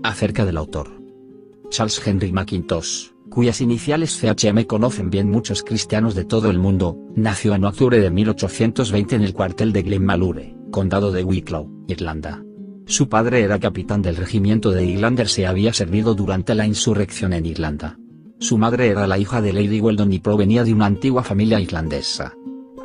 Acerca del autor. Charles Henry Mackintosh, cuyas iniciales CHM conocen bien muchos cristianos de todo el mundo, nació en octubre de 1820 en el cuartel de Glenmalure, condado de Wicklow, Irlanda. Su padre era capitán del regimiento de Highlanders y había servido durante la insurrección en Irlanda. Su madre era la hija de Lady Weldon y provenía de una antigua familia irlandesa.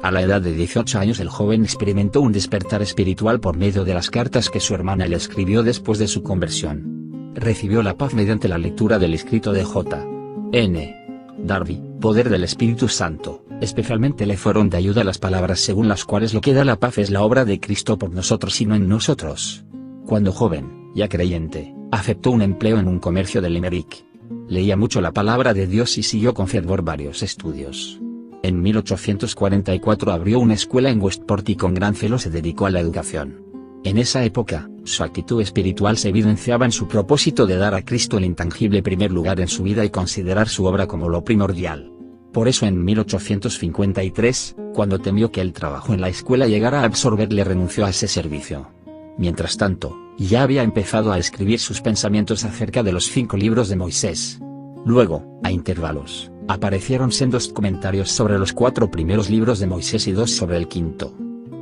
A la edad de 18 años el joven experimentó un despertar espiritual por medio de las cartas que su hermana le escribió después de su conversión. Recibió la paz mediante la lectura del escrito de J. N. Darby, Poder del Espíritu Santo. Especialmente le fueron de ayuda las palabras según las cuales lo que da la paz es la obra de Cristo por nosotros y no en nosotros. Cuando joven, ya creyente, aceptó un empleo en un comercio de Limerick. Leía mucho la palabra de Dios y siguió con fervor varios estudios. En 1844 abrió una escuela en Westport y con gran celo se dedicó a la educación. En esa época, su actitud espiritual se evidenciaba en su propósito de dar a Cristo el intangible primer lugar en su vida y considerar su obra como lo primordial. Por eso en 1853, cuando temió que el trabajo en la escuela llegara a absorberle, renunció a ese servicio. Mientras tanto, ya había empezado a escribir sus pensamientos acerca de los 5 libros de Moisés. Luego, a intervalos, aparecieron sendos comentarios sobre los 4 primeros libros de Moisés y 2 sobre el quinto.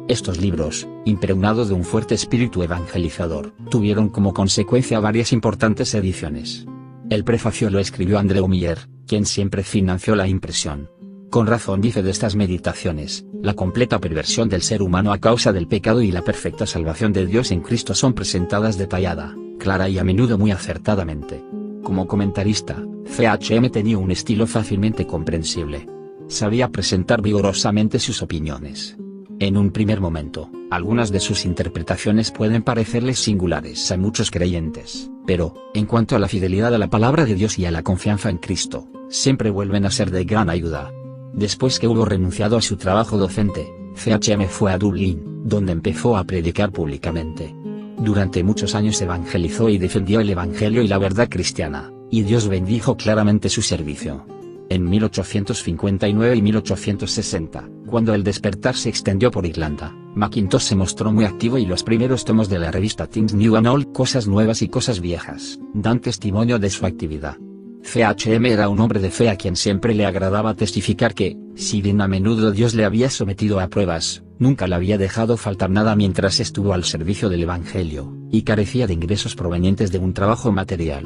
Estos libros, impregnados de un fuerte espíritu evangelizador, tuvieron como consecuencia varias importantes ediciones. El prefacio lo escribió Andrew Miller, quien siempre financió la impresión. Con razón dice de estas meditaciones, la completa perversión del ser humano a causa del pecado y la perfecta salvación de Dios en Cristo son presentadas detallada, clara y a menudo muy acertadamente. Como comentarista, CHM tenía un estilo fácilmente comprensible. Sabía presentar vigorosamente sus opiniones. En un primer momento, algunas de sus interpretaciones pueden parecerles singulares a muchos creyentes, pero, en cuanto a la fidelidad a la palabra de Dios y a la confianza en Cristo, siempre vuelven a ser de gran ayuda. Después que hubo renunciado a su trabajo docente, CHM fue a Dublín, donde empezó a predicar públicamente. Durante muchos años evangelizó y defendió el Evangelio y la verdad cristiana, y Dios bendijo claramente su servicio. En 1859 y 1860, cuando el despertar se extendió por Irlanda, Mackintosh se mostró muy activo y los primeros tomos de la revista Things New and Old, Cosas Nuevas y Cosas Viejas, dan testimonio de su actividad. CHM era un hombre de fe a quien siempre le agradaba testificar que, si bien a menudo Dios le había sometido a pruebas, nunca le había dejado faltar nada mientras estuvo al servicio del Evangelio, y carecía de ingresos provenientes de un trabajo material.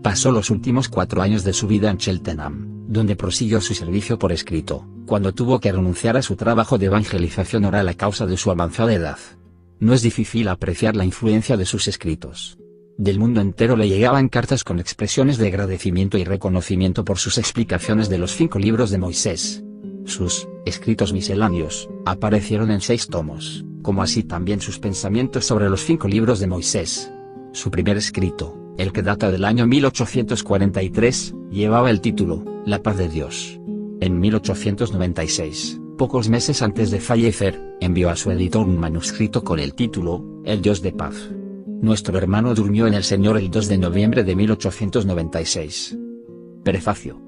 Pasó los últimos 4 años de su vida en Cheltenham, donde prosiguió su servicio por escrito, cuando tuvo que renunciar a su trabajo de evangelización oral a causa de su avanzada edad. No es difícil apreciar la influencia de sus escritos. Del mundo entero le llegaban cartas con expresiones de agradecimiento y reconocimiento por sus explicaciones de los 5 libros de Moisés. Sus escritos misceláneos aparecieron en 6 tomos, como así también sus pensamientos sobre los 5 libros de Moisés. Su primer escrito, el que data del año 1843, llevaba el título, La paz de Dios. En 1896, pocos meses antes de fallecer, envió a su editor un manuscrito con el título, El Dios de Paz. Nuestro hermano durmió en el Señor el 2 de noviembre de 1896. Prefacio.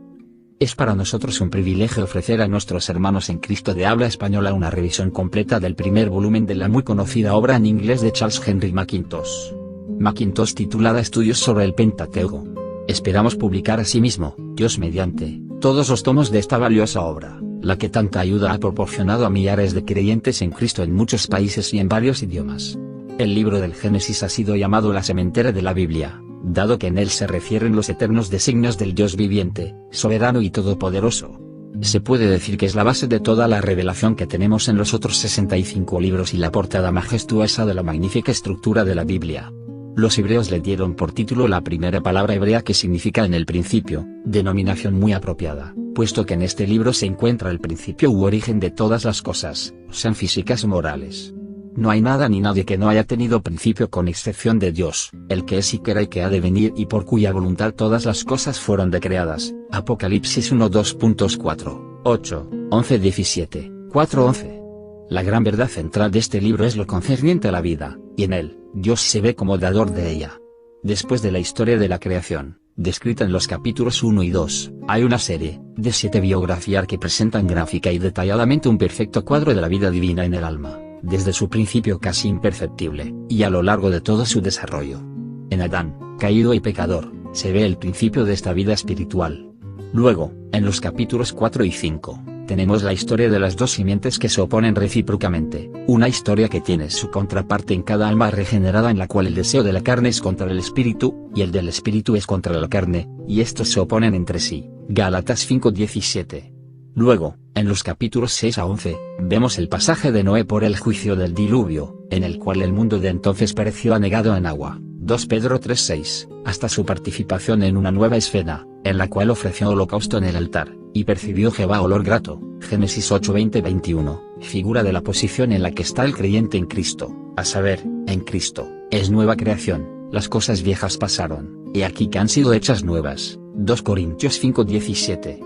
Es para nosotros un privilegio ofrecer a nuestros hermanos en Cristo de habla española una revisión completa del primer volumen de la muy conocida obra en inglés de Charles Henry Mackintosh. Mackintosh, titulada Estudios sobre el Pentateuco. Esperamos publicar asimismo, Dios mediante, todos los tomos de esta valiosa obra, la que tanta ayuda ha proporcionado a millares de creyentes en Cristo en muchos países y en varios idiomas. El libro del Génesis ha sido llamado la sementera de la Biblia, dado que en él se refieren los eternos designios del Dios viviente, soberano y todopoderoso. Se puede decir que es la base de toda la revelación que tenemos en los otros 65 libros y la portada majestuosa de la magnífica estructura de la Biblia. Los hebreos le dieron por título la primera palabra hebrea que significa en el principio, denominación muy apropiada, puesto que en este libro se encuentra el principio u origen de todas las cosas, sean físicas o morales. No hay nada ni nadie que no haya tenido principio con excepción de Dios, el que es y que era y que ha de venir y por cuya voluntad todas las cosas fueron decreadas. Apocalipsis 1 2.4, 8, 11 17, 4 11. La gran verdad central de este libro es lo concerniente a la vida, y en él, Dios se ve como dador de ella. Después de la historia de la creación, descrita en los capítulos 1 y 2, hay una serie de 7 biografías que presentan gráfica y detalladamente un perfecto cuadro de la vida divina en el alma, desde su principio casi imperceptible, y a lo largo de todo su desarrollo. En Adán, caído y pecador, se ve el principio de esta vida espiritual. Luego, en los capítulos 4 y 5, tenemos la historia de las dos simientes que se oponen recíprocamente, una historia que tiene su contraparte en cada alma regenerada, en la cual el deseo de la carne es contra el espíritu, y el del espíritu es contra la carne, y estos se oponen entre sí. Gálatas 5:17. Luego, en los capítulos 6 a 11, vemos el pasaje de Noé por el juicio del diluvio, en el cual el mundo de entonces pereció anegado en agua, 2 Pedro 3:6, hasta su participación en una nueva escena, en la cual ofreció holocausto en el altar, y percibió Jehová olor grato, Génesis 8:20-21, figura de la posición en la que está el creyente en Cristo, a saber, en Cristo, es nueva creación, las cosas viejas pasaron, y aquí que han sido hechas nuevas, 2 Corintios 5:17.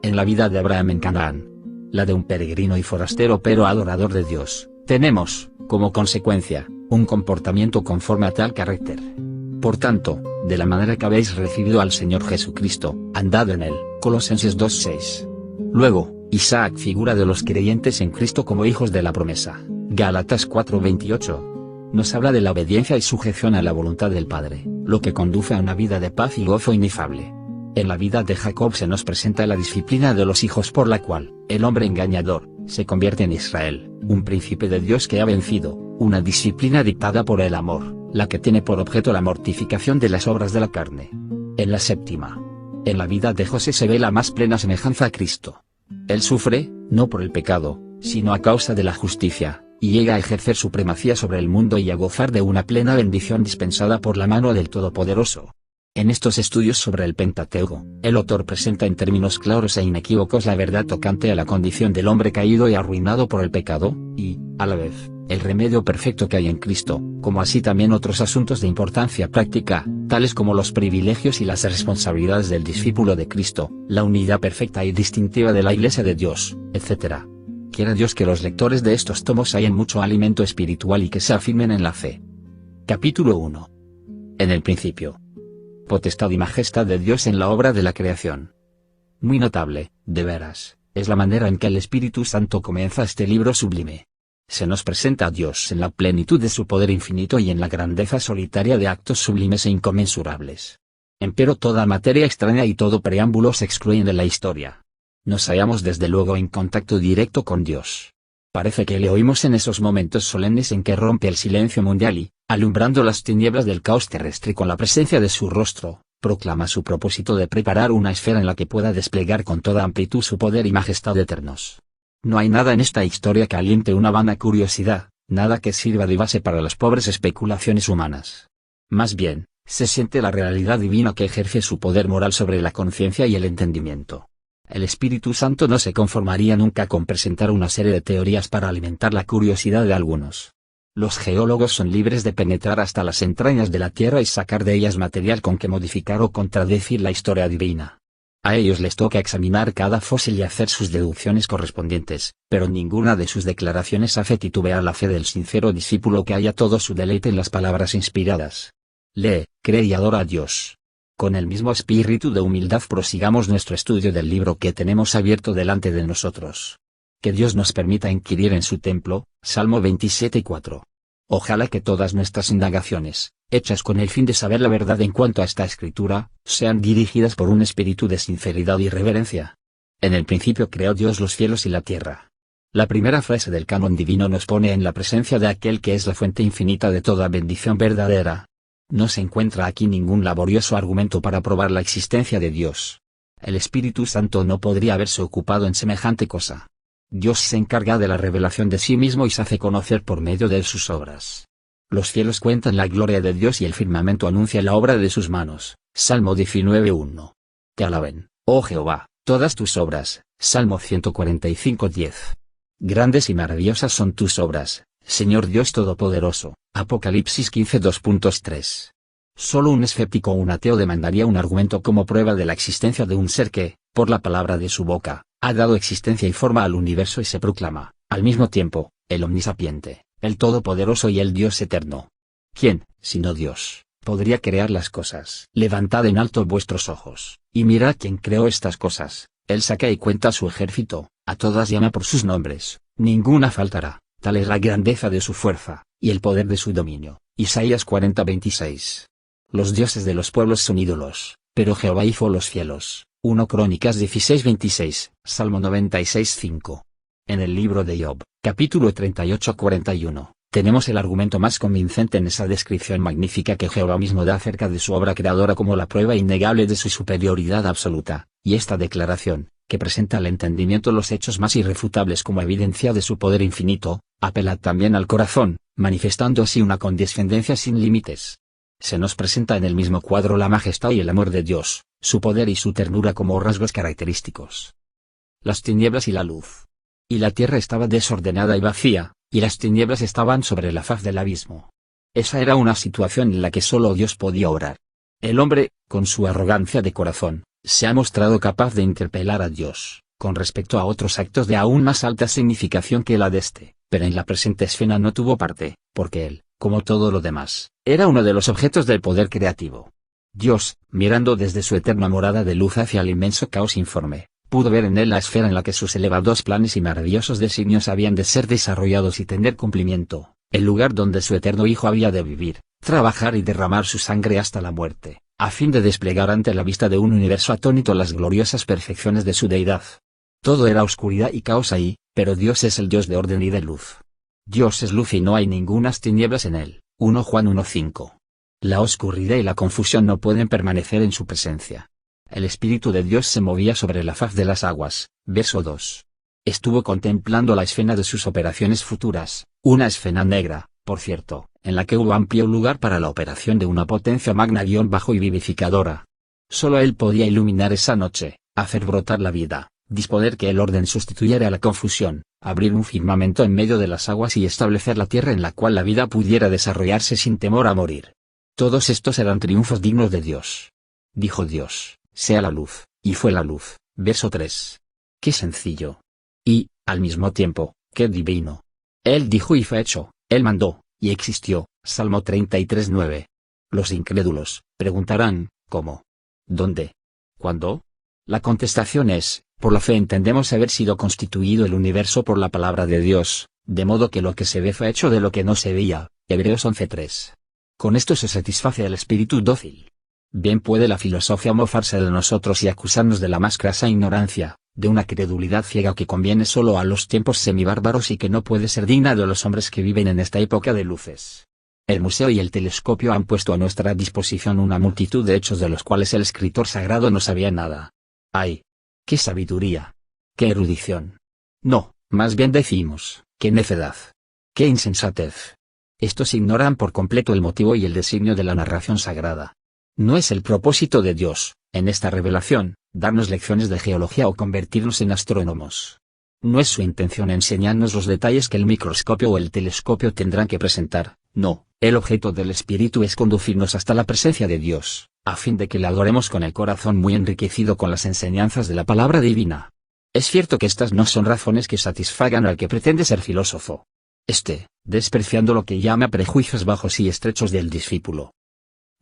En la vida de Abraham en Canaán, la de un peregrino y forastero pero adorador de Dios, tenemos, como consecuencia, un comportamiento conforme a tal carácter. Por tanto, de la manera que habéis recibido al Señor Jesucristo, andad en él, Colosenses 2:6. Luego, Isaac figura de los creyentes en Cristo como hijos de la promesa, Gálatas 4:28. Nos habla de la obediencia y sujeción a la voluntad del Padre, lo que conduce a una vida de paz y gozo inefable. En la vida de Jacob se nos presenta la disciplina de los hijos por la cual, el hombre engañador, se convierte en Israel, un príncipe de Dios que ha vencido, una disciplina dictada por el amor, la que tiene por objeto la mortificación de las obras de la carne. En la séptima, en la vida de José se ve la más plena semejanza a Cristo. Él sufre, no por el pecado, sino a causa de la justicia, y llega a ejercer supremacía sobre el mundo y a gozar de una plena bendición dispensada por la mano del Todopoderoso. En estos estudios sobre el Pentateuco, el autor presenta en términos claros e inequívocos la verdad tocante a la condición del hombre caído y arruinado por el pecado, y, a la vez, el remedio perfecto que hay en Cristo, como así también otros asuntos de importancia práctica, tales como los privilegios y las responsabilidades del discípulo de Cristo, la unidad perfecta y distintiva de la Iglesia de Dios, etc. Quiera Dios que los lectores de estos tomos hayan mucho alimento espiritual y que se afirmen en la fe. Capítulo 1. En el principio. Potestad y majestad de Dios en la obra de la creación. Muy notable, de veras, es la manera en que el Espíritu Santo comienza este libro sublime. Se nos presenta a Dios en la plenitud de su poder infinito y en la grandeza solitaria de actos sublimes e inconmensurables. Empero toda materia extraña y todo preámbulo se excluyen de la historia. Nos hallamos desde luego en contacto directo con Dios. Parece que le oímos en esos momentos solemnes en que rompe el silencio mundial y, alumbrando las tinieblas del caos terrestre con la presencia de su rostro, proclama su propósito de preparar una esfera en la que pueda desplegar con toda amplitud su poder y majestad eternos. No hay nada en esta historia que aliente una vana curiosidad, nada que sirva de base para las pobres especulaciones humanas. Más bien, se siente la realidad divina que ejerce su poder moral sobre la conciencia y el entendimiento. El Espíritu Santo no se conformaría nunca con presentar una serie de teorías para alimentar la curiosidad de algunos. Los geólogos son libres de penetrar hasta las entrañas de la Tierra y sacar de ellas material con que modificar o contradecir la historia divina. A ellos les toca examinar cada fósil y hacer sus deducciones correspondientes, pero ninguna de sus declaraciones hace titubear la fe del sincero discípulo que halla todo su deleite en las palabras inspiradas. Lee, cree y adora a Dios. Con el mismo espíritu de humildad prosigamos nuestro estudio del libro que tenemos abierto delante de nosotros. Que Dios nos permita inquirir en su templo, Salmo 27:4. Ojalá que todas nuestras indagaciones, hechas con el fin de saber la verdad en cuanto a esta escritura, sean dirigidas por un espíritu de sinceridad y reverencia. En el principio creó Dios los cielos y la tierra. La primera frase del canon divino nos pone en la presencia de aquel que es la fuente infinita de toda bendición verdadera. No se encuentra aquí ningún laborioso argumento para probar la existencia de Dios. El Espíritu Santo no podría haberse ocupado en semejante cosa. Dios se encarga de la revelación de sí mismo y se hace conocer por medio de sus obras. Los cielos cuentan la gloria de Dios y el firmamento anuncia la obra de sus manos. Salmo 19:1. Te alaben, oh Jehová, todas tus obras. Salmo 145:10. Grandes y maravillosas son tus obras, Señor Dios Todopoderoso. Apocalipsis 15:2.3. Solo un escéptico o un ateo demandaría un argumento como prueba de la existencia de un ser que, por la palabra de su boca, ha dado existencia y forma al universo y se proclama, al mismo tiempo, el omnisapiente, el todopoderoso y el Dios eterno. ¿Quién, sino Dios, podría crear las cosas? Levantad en alto vuestros ojos, y mirad quién creó estas cosas. Él saca y cuenta su ejército, a todas llama por sus nombres, ninguna faltará, tal es la grandeza de su fuerza, y el poder de su dominio. Isaías 40:26. los dioses de los pueblos son ídolos, pero Jehová hizo los cielos. 1 Crónicas 16:26, Salmo 96:5. En el libro de Job, capítulo 38-41, tenemos el argumento más convincente en esa descripción magnífica que Jehová mismo da acerca de su obra creadora como la prueba innegable de su superioridad absoluta, y esta declaración, que presenta al entendimiento los hechos más irrefutables como evidencia de su poder infinito, apela también al corazón, manifestando así una condescendencia sin límites. Se nos presenta en el mismo cuadro la majestad y el amor de Dios, su poder y su ternura como rasgos característicos. Las tinieblas y la luz. Y la tierra estaba desordenada y vacía, y las tinieblas estaban sobre la faz del abismo. Esa era una situación en la que solo Dios podía obrar. El hombre, con su arrogancia de corazón, se ha mostrado capaz de interpelar a Dios, con respecto a otros actos de aún más alta significación que la de este, pero en la presente escena no tuvo parte, porque él, como todo lo demás, era uno de los objetos del poder creativo. Dios, mirando desde su eterna morada de luz hacia el inmenso caos informe, pudo ver en él la esfera en la que sus elevados planes y maravillosos designios habían de ser desarrollados y tener cumplimiento, el lugar donde su eterno Hijo había de vivir, trabajar y derramar su sangre hasta la muerte, a fin de desplegar ante la vista de un universo atónito las gloriosas perfecciones de su deidad. Todo era oscuridad y caos ahí, pero Dios es el Dios de orden y de luz. Dios es luz y no hay ningunas tinieblas en él. 1 Juan 1:5. La oscuridad y la confusión no pueden permanecer en su presencia. El Espíritu de Dios se movía sobre la faz de las aguas. Verso 2. Estuvo contemplando la escena de sus operaciones futuras, una escena negra, por cierto, en la que hubo amplio lugar para la operación de una potencia magna bajo y vivificadora. Solo él podía iluminar esa noche, hacer brotar la vida, disponer que el orden sustituyera a la confusión, abrir un firmamento en medio de las aguas y establecer la tierra en la cual la vida pudiera desarrollarse sin temor a morir. Todos estos eran triunfos dignos de Dios. Dijo Dios, sea la luz, y fue la luz. Verso 3. Qué sencillo. Y, al mismo tiempo, qué divino. Él dijo y fue hecho, él mandó, y existió. Salmo 33:9. Los incrédulos preguntarán, ¿cómo? ¿Dónde? ¿Cuándo? La contestación es, por la fe entendemos haber sido constituido el universo por la palabra de Dios, de modo que lo que se ve fue hecho de lo que no se veía. Hebreos 11:3. Con esto se satisface el espíritu dócil. Bien puede la filosofía mofarse de nosotros y acusarnos de la más crasa ignorancia, de una credulidad ciega que conviene solo a los tiempos semibárbaros y que no puede ser digna de los hombres que viven en esta época de luces. El museo y el telescopio han puesto a nuestra disposición una multitud de hechos de los cuales el escritor sagrado no sabía nada. ¡Ay! ¡Qué sabiduría! ¡Qué erudición! No, más bien decimos, ¡qué necedad! ¡Qué insensatez! Estos ignoran por completo el motivo y el designio de la narración sagrada. No es el propósito de Dios, en esta revelación, darnos lecciones de geología o convertirnos en astrónomos. No es su intención enseñarnos los detalles que el microscopio o el telescopio tendrán que presentar, no, el objeto del Espíritu es conducirnos hasta la presencia de Dios, a fin de que le adoremos con el corazón muy enriquecido con las enseñanzas de la palabra divina. Es cierto que estas no son razones que satisfagan al que pretende ser filósofo. Despreciando lo que llama prejuicios bajos y estrechos del discípulo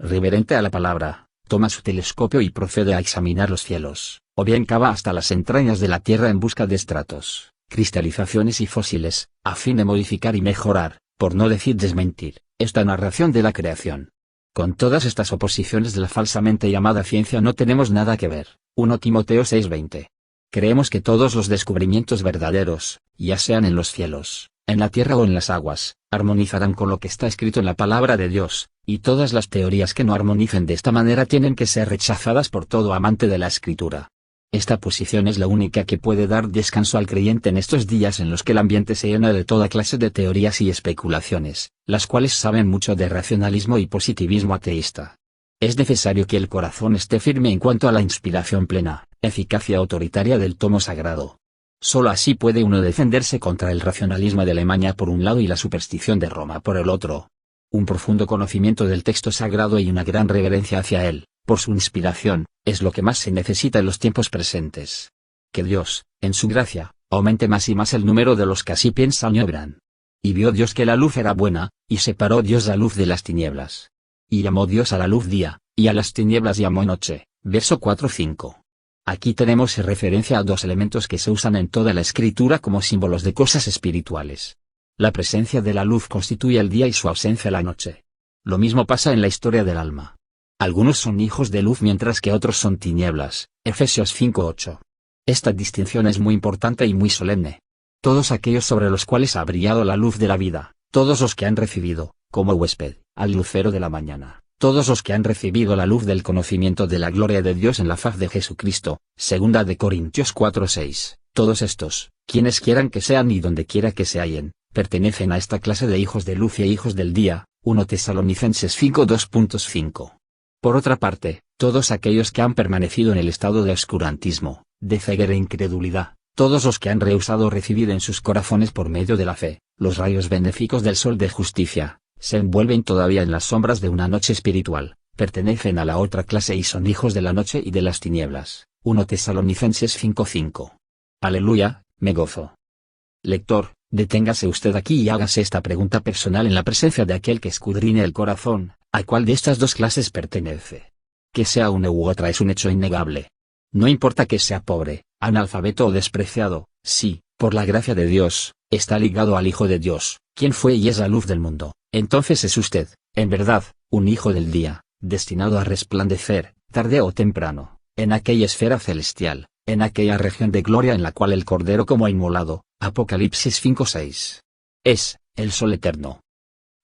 reverente a la palabra, toma su telescopio y procede a examinar los cielos, o bien cava hasta las entrañas de la tierra en busca de estratos, cristalizaciones y fósiles, a fin de modificar y mejorar, por no decir desmentir, esta narración de la creación. Con todas estas oposiciones de la falsamente llamada ciencia no tenemos nada que ver. 1 Timoteo 6:20. Creemos que todos los descubrimientos verdaderos, ya sean en los cielos, en la tierra o en las aguas, armonizarán con lo que está escrito en la palabra de Dios, y todas las teorías que no armonicen de esta manera tienen que ser rechazadas por todo amante de la escritura. Esta posición es la única que puede dar descanso al creyente en estos días en los que el ambiente se llena de toda clase de teorías y especulaciones, las cuales saben mucho de racionalismo y positivismo ateísta. Es necesario que el corazón esté firme en cuanto a la inspiración plena, eficacia autoritaria del tomo sagrado. Solo así puede uno defenderse contra el racionalismo de Alemania por un lado y la superstición de Roma por el otro. Un profundo conocimiento del texto sagrado y una gran reverencia hacia él, por su inspiración, es lo que más se necesita en los tiempos presentes. Que Dios, en su gracia, aumente más y más el número de los que así piensan y obran. Y vio Dios que la luz era buena, y separó Dios la luz de las tinieblas. Y llamó Dios a la luz día, y a las tinieblas llamó noche. Verso 4-5. Aquí tenemos referencia a dos elementos que se usan en toda la escritura como símbolos de cosas espirituales. La presencia de la luz constituye el día y su ausencia la noche. Lo mismo pasa en la historia del alma. Algunos son hijos de luz mientras que otros son tinieblas. Efesios 5:8. Esta distinción es muy importante y muy solemne. Todos aquellos sobre los cuales ha brillado la luz de la vida, todos los que han recibido, como huésped, al lucero de la mañana, todos los que han recibido la luz del conocimiento de la gloria de Dios en la faz de Jesucristo, 2 de Corintios 4:6, todos estos, quienes quieran que sean y donde quiera que se hallen, pertenecen a esta clase de hijos de luz y hijos del día, 1 Tesalonicenses 5:2.5. Por otra parte, todos aquellos que han permanecido en el estado de oscurantismo, de ceguera e incredulidad, todos los que han rehusado recibir en sus corazones por medio de la fe, los rayos benéficos del sol de justicia, se envuelven todavía en las sombras de una noche espiritual, pertenecen a la otra clase y son hijos de la noche y de las tinieblas, 1 Tesalonicenses 5:5. Aleluya, me gozo. Lector, deténgase usted aquí y hágase esta pregunta personal en la presencia de aquel que escudriña el corazón: ¿a cuál de estas dos clases pertenece? Que sea una u otra es un hecho innegable. No importa que sea pobre, analfabeto o despreciado, si, por la gracia de Dios, está ligado al Hijo de Dios, quien fue y es la luz del mundo, entonces es usted, en verdad, un hijo del día, destinado a resplandecer, tarde o temprano, en aquella esfera celestial, en aquella región de gloria en la cual el Cordero como ha inmolado. Apocalipsis 5:6. Es, el sol eterno.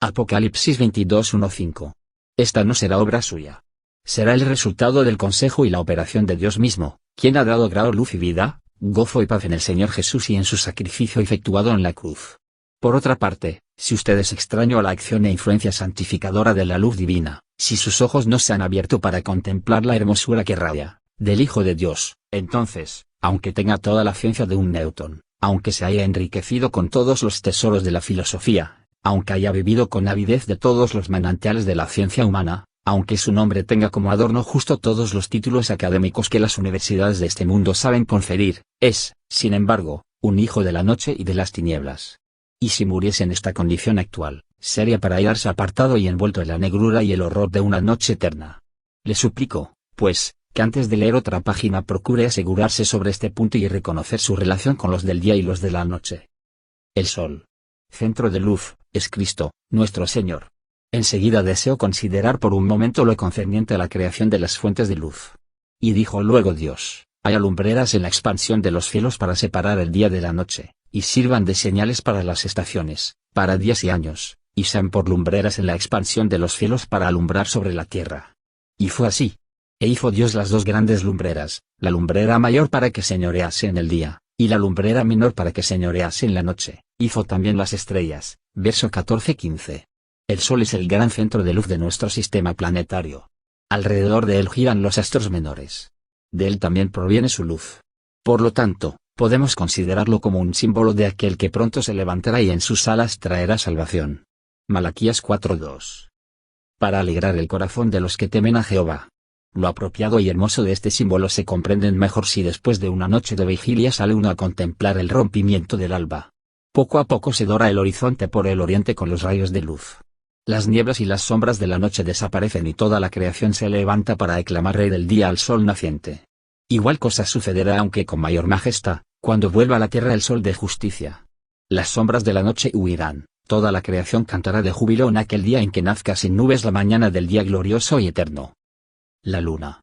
Apocalipsis 22:1-5. Esta no será obra suya. Será el resultado del consejo y la operación de Dios mismo, quien ha dado grado, luz y vida, gozo y paz en el Señor Jesús y en su sacrificio efectuado en la cruz. Por otra parte, si usted es extraño a la acción e influencia santificadora de la luz divina, si sus ojos no se han abierto para contemplar la hermosura que radia del Hijo de Dios, entonces, aunque tenga toda la ciencia de un Newton, aunque se haya enriquecido con todos los tesoros de la filosofía, aunque haya vivido con avidez de todos los manantiales de la ciencia humana, aunque su nombre tenga como adorno justo todos los títulos académicos que las universidades de este mundo saben conferir, es, sin embargo, un hijo de la noche y de las tinieblas. Y si muriese en esta condición actual, sería para hallarse apartado y envuelto en la negrura y el horror de una noche eterna. Le suplico, pues, que antes de leer otra página procure asegurarse sobre este punto y reconocer su relación con los del día y los de la noche. El sol, centro de luz, es Cristo, nuestro Señor. Enseguida deseo considerar por un momento lo concerniente a la creación de las fuentes de luz. Y dijo luego Dios: haya lumbreras en la expansión de los cielos para separar el día de la noche, y sirvan de señales para las estaciones, para días y años, y sean por lumbreras en la expansión de los cielos para alumbrar sobre la tierra. Y fue así. E hizo Dios las dos grandes lumbreras, la lumbrera mayor para que señorease en el día, y la lumbrera menor para que señorease en la noche. Hizo también las estrellas. Verso 14-15. El Sol es el gran centro de luz de nuestro sistema planetario. Alrededor de él giran los astros menores. De él también proviene su luz. Por lo tanto, podemos considerarlo como un símbolo de aquel que pronto se levantará y en sus alas traerá salvación. Malaquías 4:2. Para alegrar el corazón de los que temen a Jehová. Lo apropiado y hermoso de este símbolo se comprenden mejor si después de una noche de vigilia sale uno a contemplar el rompimiento del alba. Poco a poco se dora el horizonte por el oriente con los rayos de luz. Las nieblas y las sombras de la noche desaparecen y toda la creación se levanta para aclamar Rey del día al sol naciente. Igual cosa sucederá, aunque con mayor majestad, cuando vuelva a la tierra el sol de justicia. Las sombras de la noche huirán, toda la creación cantará de júbilo en aquel día en que nazca sin nubes la mañana del día glorioso y eterno. La luna.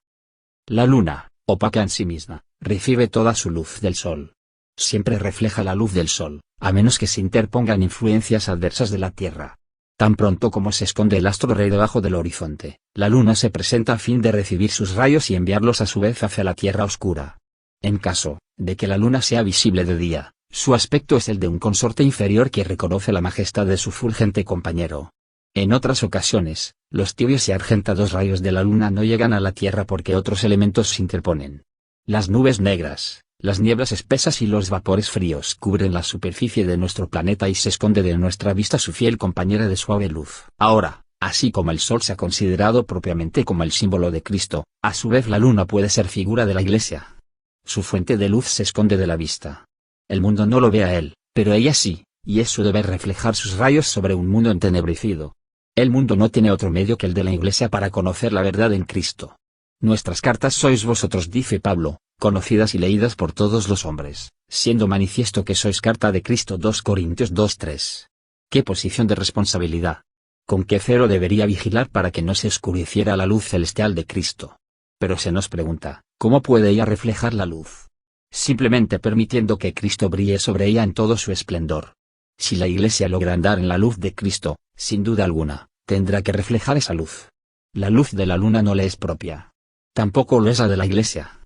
La luna, opaca en sí misma, recibe toda su luz del sol. Siempre refleja la luz del sol, a menos que se interpongan influencias adversas de la tierra. Tan pronto como se esconde el astro rey debajo del horizonte, la luna se presenta a fin de recibir sus rayos y enviarlos a su vez hacia la tierra oscura. En caso de que la luna sea visible de día, su aspecto es el de un consorte inferior que reconoce la majestad de su fulgente compañero. En otras ocasiones, los tibios y argentados rayos de la luna no llegan a la tierra porque otros elementos se interponen. Las nubes negras, las nieblas espesas y los vapores fríos cubren la superficie de nuestro planeta y se esconde de nuestra vista su fiel compañera de suave luz. Ahora, así como el sol se ha considerado propiamente como el símbolo de Cristo, a su vez la luna puede ser figura de la Iglesia. Su fuente de luz se esconde de la vista. El mundo no lo ve a él, pero ella sí, y es su deber reflejar sus rayos sobre un mundo entenebrecido. El mundo no tiene otro medio que el de la Iglesia para conocer la verdad en Cristo. Nuestras cartas sois vosotros, dice Pablo, conocidas y leídas por todos los hombres, siendo manifiesto que sois carta de Cristo. 2 Corintios 2:3. ¡Qué posición de responsabilidad! ¿Con qué celo debería vigilar para que no se oscureciera la luz celestial de Cristo? Pero se nos pregunta, ¿cómo puede ella reflejar la luz? Simplemente permitiendo que Cristo brille sobre ella en todo su esplendor. Si la Iglesia logra andar en la luz de Cristo, sin duda alguna, tendrá que reflejar esa luz. La luz de la luna no le es propia. Tampoco lo es la de la Iglesia.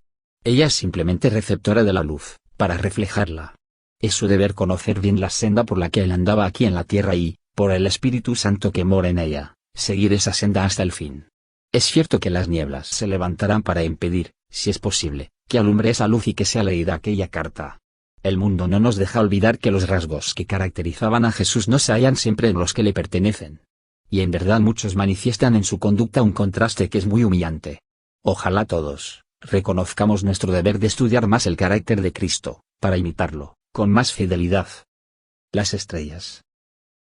Ella es simplemente receptora de la luz, para reflejarla. Es su deber conocer bien la senda por la que él andaba aquí en la tierra y, por el Espíritu Santo que mora en ella, seguir esa senda hasta el fin. Es cierto que las nieblas se levantarán para impedir, si es posible, que alumbre esa luz y que sea leída aquella carta. El mundo no nos deja olvidar que los rasgos que caracterizaban a Jesús no se hallan siempre en los que le pertenecen. Y en verdad muchos manifiestan en su conducta un contraste que es muy humillante. Ojalá todos reconozcamos nuestro deber de estudiar más el carácter de Cristo, para imitarlo, con más fidelidad. Las estrellas.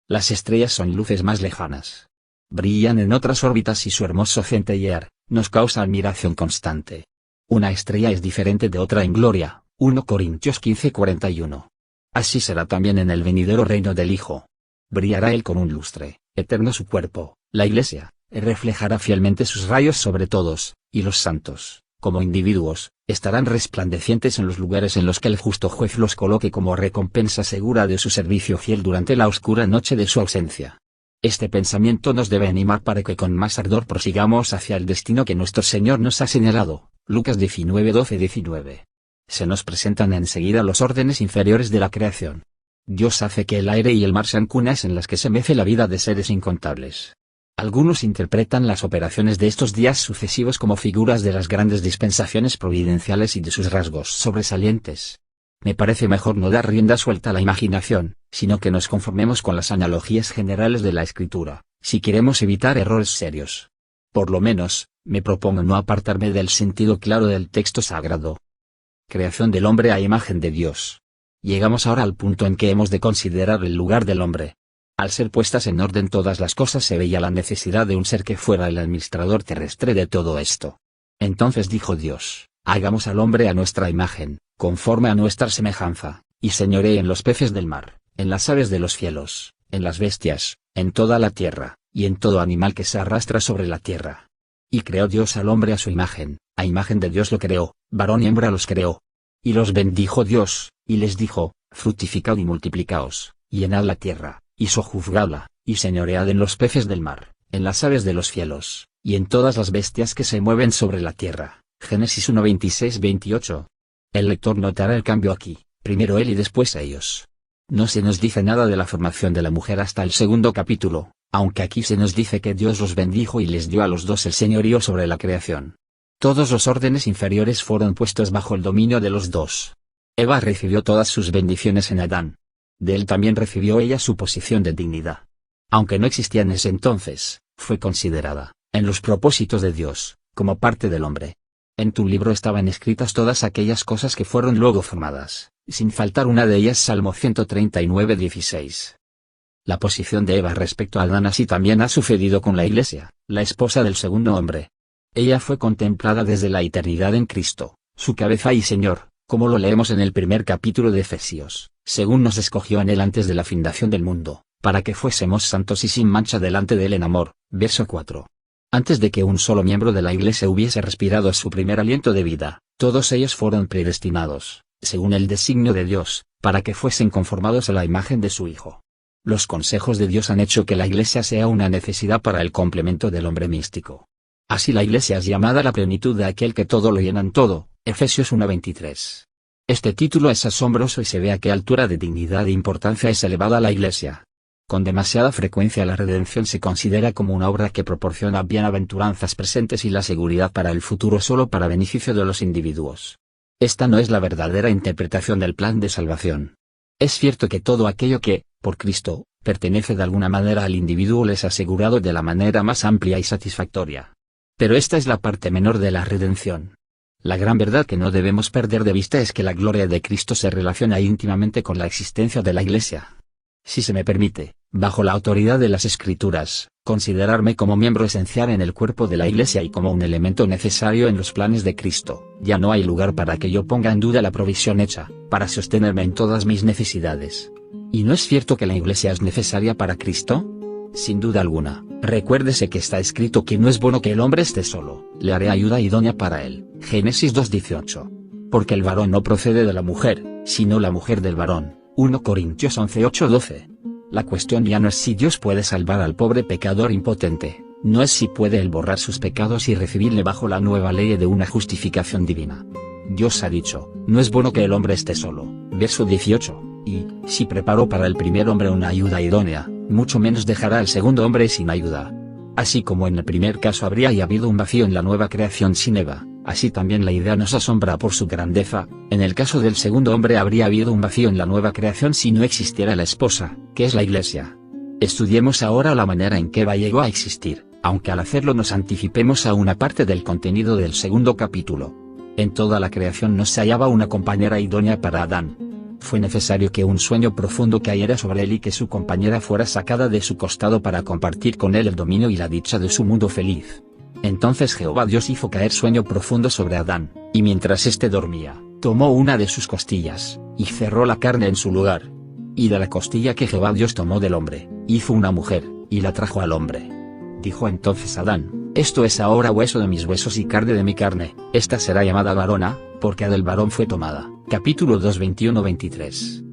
Las estrellas son luces más lejanas. Brillan en otras órbitas y su hermoso centellear nos causa admiración constante. Una estrella es diferente de otra en gloria, 1 Corintios 15:41. Así será también en el venidero reino del Hijo. Brillará él con un lustre, eterno su cuerpo, la Iglesia, y reflejará fielmente sus rayos sobre todos, y los santos, como individuos, estarán resplandecientes en los lugares en los que el justo juez los coloque como recompensa segura de su servicio fiel durante la oscura noche de su ausencia. Este pensamiento nos debe animar para que con más ardor prosigamos hacia el destino que nuestro Señor nos ha señalado. Lucas 19:12-19. Se nos presentan enseguida los órdenes inferiores de la creación. Dios hace que el aire y el mar sean cunas en las que se mece la vida de seres incontables. Algunos interpretan las operaciones de estos días sucesivos como figuras de las grandes dispensaciones providenciales y de sus rasgos sobresalientes. Me parece mejor no dar rienda suelta a la imaginación, sino que nos conformemos con las analogías generales de la Escritura, si queremos evitar errores serios. Por lo menos, me propongo no apartarme del sentido claro del texto sagrado. Creación del hombre a imagen de Dios. Llegamos ahora al punto en que hemos de considerar el lugar del hombre. Al ser puestas en orden todas las cosas se veía la necesidad de un ser que fuera el administrador terrestre de todo esto. Entonces dijo Dios, hagamos al hombre a nuestra imagen, conforme a nuestra semejanza, y señoree en los peces del mar, en las aves de los cielos, en las bestias, en toda la tierra, y en todo animal que se arrastra sobre la tierra. Y creó Dios al hombre a su imagen, a imagen de Dios lo creó, varón y hembra los creó. Y los bendijo Dios, y les dijo, fructificad y multiplicaos, y llenad la tierra, y sojuzgadla, y señoread en los peces del mar, en las aves de los cielos, y en todas las bestias que se mueven sobre la tierra. Génesis 1:26-28. El lector notará el cambio aquí, primero él y después ellos. No se nos dice nada de la formación de la mujer hasta el segundo capítulo, aunque aquí se nos dice que Dios los bendijo y les dio a los dos el señorío sobre la creación. Todos los órdenes inferiores fueron puestos bajo el dominio de los dos. Eva recibió todas sus bendiciones en Adán. De él también recibió ella su posición de dignidad. Aunque no existía en ese entonces, fue considerada, en los propósitos de Dios, como parte del hombre. En tu libro estaban escritas todas aquellas cosas que fueron luego formadas, sin faltar una de ellas. Salmo 139:16. La posición de Eva respecto a Adán así también ha sucedido con la Iglesia, la esposa del segundo hombre. Ella fue contemplada desde la eternidad en Cristo, su cabeza y Señor, como lo leemos en el primer capítulo de Efesios, según nos escogió en él antes de la fundación del mundo, para que fuésemos santos y sin mancha delante de él en amor. Verso 4. Antes de que un solo miembro de la Iglesia hubiese respirado su primer aliento de vida, todos ellos fueron predestinados, según el designio de Dios, para que fuesen conformados a la imagen de su Hijo. Los consejos de Dios han hecho que la Iglesia sea una necesidad para el complemento del hombre místico. Así la Iglesia es llamada la plenitud de aquel que todo lo llena en todo, Efesios 1:23. Este título es asombroso y se ve a qué altura de dignidad e importancia es elevada la Iglesia. Con demasiada frecuencia la redención se considera como una obra que proporciona bienaventuranzas presentes y la seguridad para el futuro solo para beneficio de los individuos. Esta no es la verdadera interpretación del plan de salvación. Es cierto que todo aquello que, por Cristo, pertenece de alguna manera al individuo le es asegurado de la manera más amplia y satisfactoria. Pero esta es la parte menor de la redención. La gran verdad que no debemos perder de vista es que la gloria de Cristo se relaciona íntimamente con la existencia de la Iglesia. Si se me permite, bajo la autoridad de las Escrituras, considerarme como miembro esencial en el cuerpo de la Iglesia y como un elemento necesario en los planes de Cristo, ya no hay lugar para que yo ponga en duda la provisión hecha, para sostenerme en todas mis necesidades. ¿Y no es cierto que la Iglesia es necesaria para Cristo? sin duda alguna, recuérdese que está escrito que no es bueno que el hombre esté solo, le haré ayuda idónea para él, Génesis 2:18. Porque el varón no procede de la mujer, sino la mujer del varón, 1 Corintios 11:8-12. La cuestión ya no es si Dios puede salvar al pobre pecador impotente, no es si puede él borrar sus pecados y recibirle bajo la nueva ley de una justificación divina. Dios ha dicho, no es bueno que el hombre esté solo, verso 18, y, si preparó para el primer hombre una ayuda idónea, mucho menos dejará al segundo hombre sin ayuda. Así como en el primer caso habría habido un vacío en la nueva creación sin Eva, así también la idea nos asombra por su grandeza, en el caso del segundo hombre habría habido un vacío en la nueva creación si no existiera la esposa, que es la Iglesia. Estudiemos ahora la manera en que Eva llegó a existir, aunque al hacerlo nos anticipemos a una parte del contenido del segundo capítulo. En toda la creación no se hallaba una compañera idónea para Adán. Fue necesario que un sueño profundo cayera sobre él y que su compañera fuera sacada de su costado para compartir con él el dominio y la dicha de su mundo feliz. Entonces Jehová Dios hizo caer sueño profundo sobre Adán, y mientras éste dormía, tomó una de sus costillas, y cerró la carne en su lugar. Y de la costilla que Jehová Dios tomó del hombre, hizo una mujer, y la trajo al hombre. Dijo entonces Adán, esto es ahora hueso de mis huesos y carne de mi carne, esta será llamada varona, porque del varón fue tomada. Capítulo 2 21-23.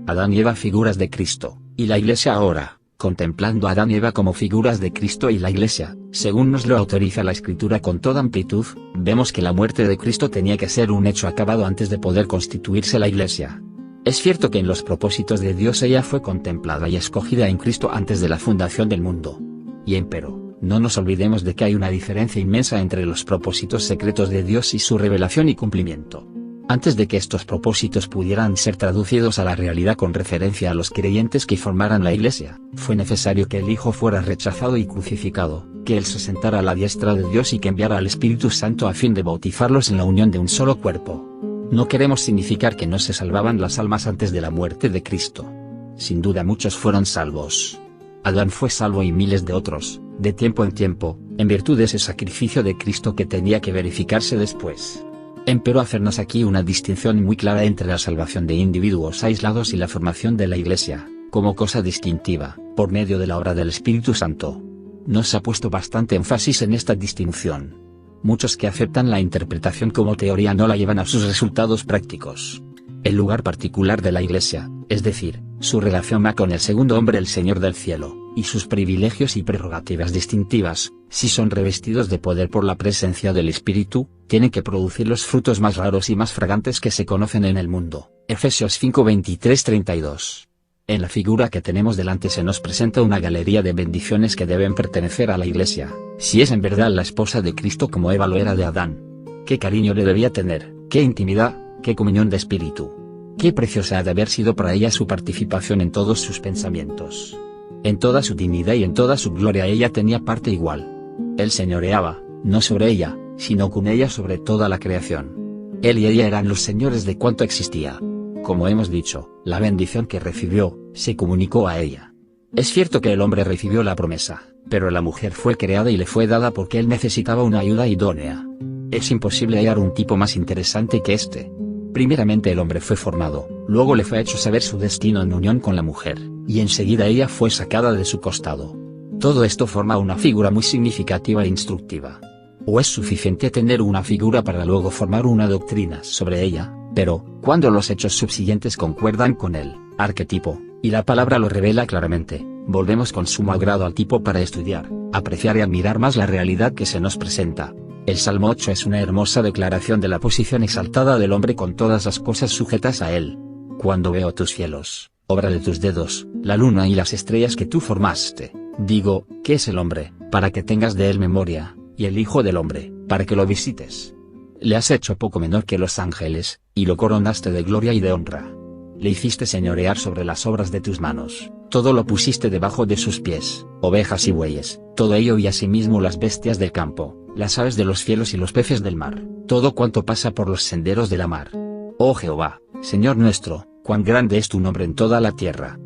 Adán y Eva figuras de Cristo, y la Iglesia ahora, contemplando a Adán y Eva como figuras de Cristo y la Iglesia, según nos lo autoriza la Escritura con toda amplitud, vemos que la muerte de Cristo tenía que ser un hecho acabado antes de poder constituirse la Iglesia. Es cierto que en los propósitos de Dios ella fue contemplada y escogida en Cristo antes de la fundación del mundo. Y empero, no nos olvidemos de que hay una diferencia inmensa entre los propósitos secretos de Dios y su revelación y cumplimiento. Antes de que estos propósitos pudieran ser traducidos a la realidad con referencia a los creyentes que formaran la Iglesia, fue necesario que el Hijo fuera rechazado y crucificado, que Él se sentara a la diestra de Dios y que enviara al Espíritu Santo a fin de bautizarlos en la unión de un solo cuerpo. No queremos significar que no se salvaban las almas antes de la muerte de Cristo. Sin duda muchos fueron salvos. Adán fue salvo y miles de otros, de tiempo en tiempo, en virtud de ese sacrificio de Cristo que tenía que verificarse después. Empero hacernos aquí una distinción muy clara entre la salvación de individuos aislados y la formación de la Iglesia, como cosa distintiva, por medio de la obra del Espíritu Santo. No se ha puesto bastante énfasis en esta distinción. Muchos que aceptan la interpretación como teoría no la llevan a sus resultados prácticos. El lugar particular de la Iglesia, es decir, su relación con el segundo hombre el Señor del cielo, y sus privilegios y prerrogativas distintivas, si son revestidos de poder por la presencia del Espíritu, tienen que producir los frutos más raros y más fragantes que se conocen en el mundo. Efesios 5:23-32. En la figura que tenemos delante se nos presenta una galería de bendiciones que deben pertenecer a la Iglesia, si es en verdad la esposa de Cristo como Eva lo era de Adán. Qué cariño le debía tener, qué intimidad, qué comunión de espíritu. Qué preciosa ha de haber sido para ella su participación en todos sus pensamientos. En toda su dignidad y en toda su gloria ella tenía parte igual. Él señoreaba, no sobre ella, sino con ella sobre toda la creación. Él y ella eran los señores de cuanto existía. Como hemos dicho, la bendición que recibió, se comunicó a ella. Es cierto que el hombre recibió la promesa, pero la mujer fue creada y le fue dada porque él necesitaba una ayuda idónea. Es imposible hallar un tipo más interesante que este. Primeramente el hombre fue formado, luego le fue hecho saber su destino en unión con la mujer, y enseguida ella fue sacada de su costado. Todo esto forma una figura muy significativa e instructiva. O es suficiente tener una figura para luego formar una doctrina sobre ella, pero, cuando los hechos subsiguientes concuerdan con el arquetipo, y la palabra lo revela claramente, volvemos con sumo agrado al tipo para estudiar, apreciar y admirar más la realidad que se nos presenta. El Salmo 8 es una hermosa declaración de la posición exaltada del hombre con todas las cosas sujetas a él. Cuando veo tus cielos, obra de tus dedos, la luna y las estrellas que tú formaste, digo, ¿qué es el hombre, para que tengas de él memoria, y el hijo del hombre, para que lo visites? Le has hecho poco menor que los ángeles, y lo coronaste de gloria y de honra. Le hiciste señorear sobre las obras de tus manos, todo lo pusiste debajo de sus pies, ovejas y bueyes, todo ello y asimismo las bestias del campo, las aves de los cielos y los peces del mar, todo cuanto pasa por los senderos de la mar. Oh Jehová, Señor nuestro, cuán grande es tu nombre en toda la tierra.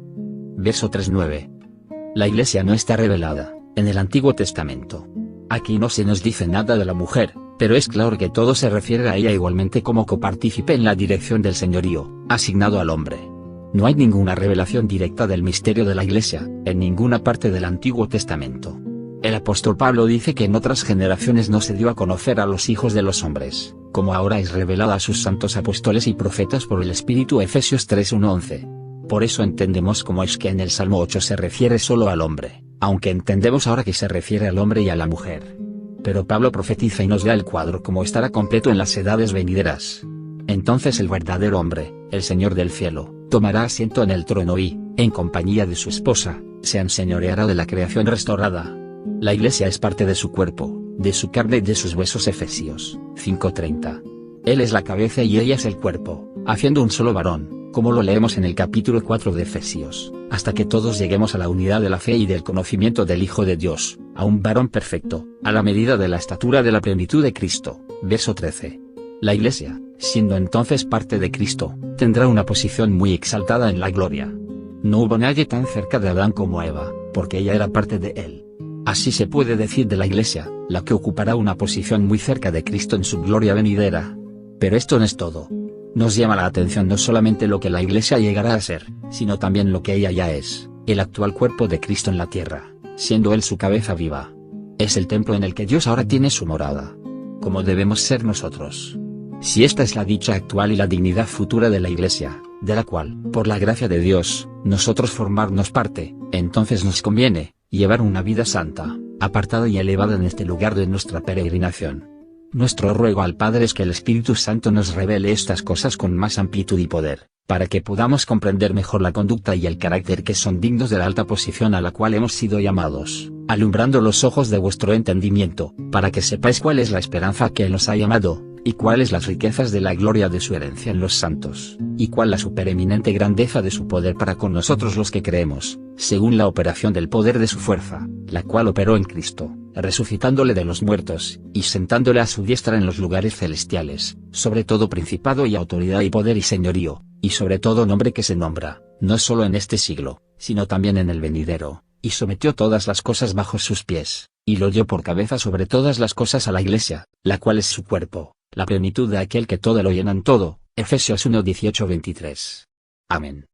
Verso 3:9. La Iglesia no está revelada en el Antiguo Testamento. Aquí no se nos dice nada de la mujer, pero es claro que todo se refiere a ella igualmente como copartícipe en la dirección del señorío, asignado al hombre. No hay ninguna revelación directa del misterio de la Iglesia, en ninguna parte del Antiguo Testamento. El apóstol Pablo dice que en otras generaciones no se dio a conocer a los hijos de los hombres, como ahora es revelada a sus santos apóstoles y profetas por el Espíritu. Efesios 3:1-11. Por eso entendemos cómo es que en el Salmo 8 se refiere solo al hombre, aunque entendemos ahora que se refiere al hombre y a la mujer. Pero Pablo profetiza y nos da el cuadro como estará completo en las edades venideras. Entonces el verdadero hombre, el Señor del cielo, tomará asiento en el trono y, en compañía de su esposa, se enseñoreará de la creación restaurada. La Iglesia es parte de su cuerpo, de su carne y de sus huesos. Efesios 5:30. Él es la cabeza y ella es el cuerpo, haciendo un solo varón, como lo leemos en el capítulo 4 de Efesios, hasta que todos lleguemos a la unidad de la fe y del conocimiento del Hijo de Dios, a un varón perfecto, a la medida de la estatura de la plenitud de Cristo. Verso 13. La Iglesia, siendo entonces parte de Cristo, tendrá una posición muy exaltada en la gloria. No hubo nadie tan cerca de Adán como Eva, porque ella era parte de él. Así se puede decir de la Iglesia, la que ocupará una posición muy cerca de Cristo en su gloria venidera. Pero esto no es todo. Nos llama la atención no solamente lo que la Iglesia llegará a ser, sino también lo que ella ya es, el actual cuerpo de Cristo en la tierra, siendo Él su cabeza viva. Es el templo en el que Dios ahora tiene su morada. Como debemos ser nosotros. Si esta es la dicha actual y la dignidad futura de la Iglesia, de la cual, por la gracia de Dios, nosotros formarnos parte, entonces nos conviene llevar una vida santa, apartada y elevada en este lugar de nuestra peregrinación. Nuestro ruego al Padre es que el Espíritu Santo nos revele estas cosas con más amplitud y poder, para que podamos comprender mejor la conducta y el carácter que son dignos de la alta posición a la cual hemos sido llamados, alumbrando los ojos de vuestro entendimiento, para que sepáis cuál es la esperanza que Él nos ha llamado, y cuáles las riquezas de la gloria de su herencia en los santos, y cuál la supereminente grandeza de su poder para con nosotros los que creemos, según la operación del poder de su fuerza, la cual operó en Cristo, resucitándole de los muertos, y sentándole a su diestra en los lugares celestiales, sobre todo principado y autoridad y poder y señorío, y sobre todo nombre que se nombra, no solo en este siglo, sino también en el venidero, y sometió todas las cosas bajo sus pies, y lo dio por cabeza sobre todas las cosas a la Iglesia, la cual es su cuerpo, la plenitud de aquel que todo lo llena en todo. Efesios 1:18-23. Amén.